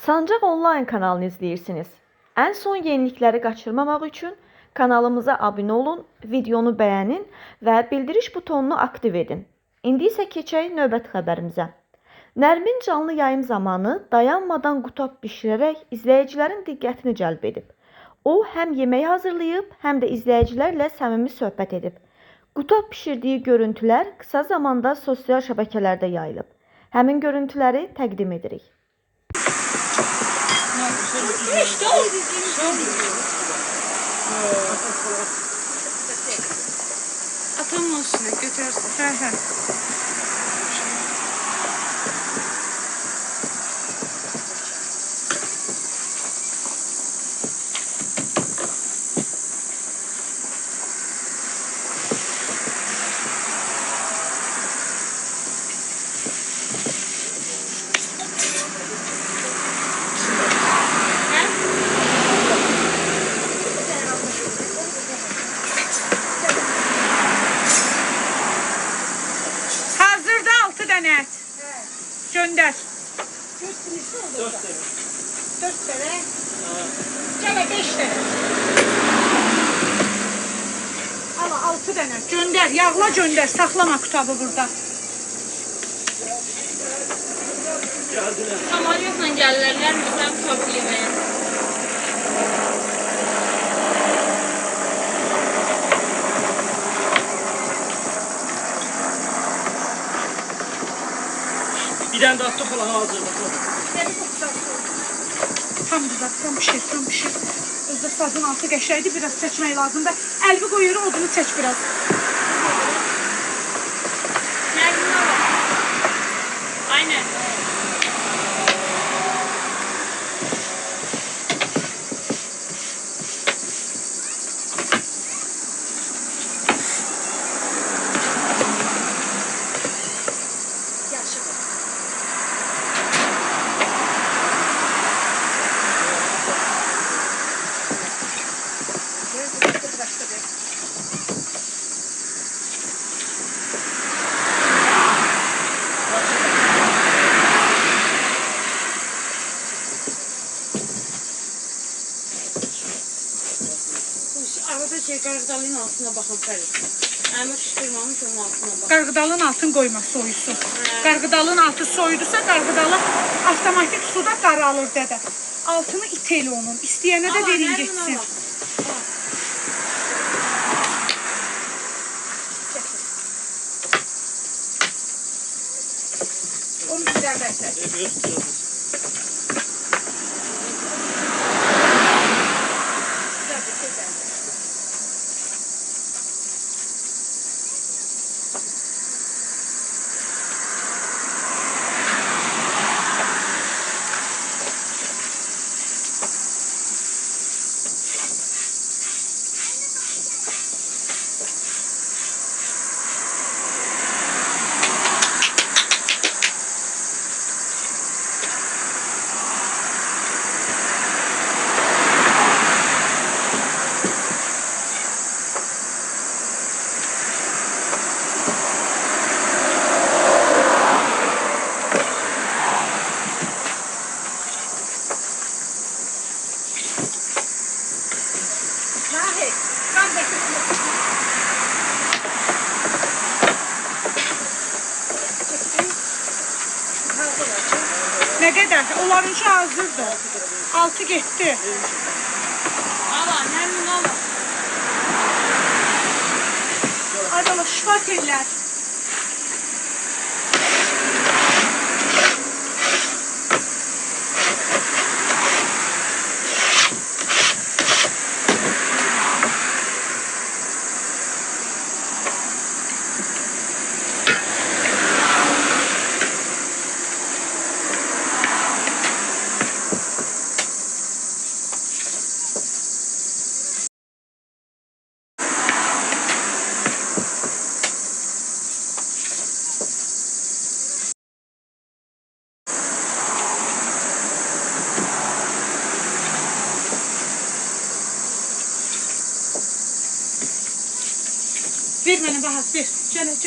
Sancaq Online kanalını izləyirsiniz. Ən son yenilikləri qaçırmamaq üçün kanalımıza abunə olun, videonu bəyənin və bildiriş butonunu aktiv edin. İndi isə keçək növbəti xəbərimizə. Nərmin canlı yayım zamanı dayanmadan qutab bişirərək izləyicilərin diqqətini cəlb edib. O, həm yemək hazırlayıb, həm də izləyicilərlə səmimi söhbət edib. Qutab bişirdiyi görüntülər qısa zamanda sosial şəbəkələrdə yayılıb. Həmin görüntüləri təqdim edirik. Atamın üstüne götürürsen. Hazırda 6 tane et. Gönder. 4 tane. Gene 5 tane. Al 6 tane. Gönder. Yağla gönder. Saklama kutabı burada. Samolyotla gəlirlər, məsələn, kutab yeməyə. Bir tane daha falan hazırda. Tam güzel. Tam bir şey. Özde sazın altı qəşəydi. Biraz seçmək lazımdır. Əlbi qoyuyor. Odunu seç biraz. Nərminə bax. Aynen. Arada qarğıdalın altına baxın Fərid. Əmir şişirməmiş onun altına bax. Qarğıdalın altın qoyma, soyusun. Qarğıdalın altı soyudusa qarğıdalı avtomatik suda qaralır dədə. Altını iteli onun. İstəyənə də verin getsin. Onu bir daha bəklə. Ne kadar? Onlarınki hazırdır. 6 getdi. Ala, Nərmin ala. Adala şifat eller. Ver mənə Bahar, ver. Gəl.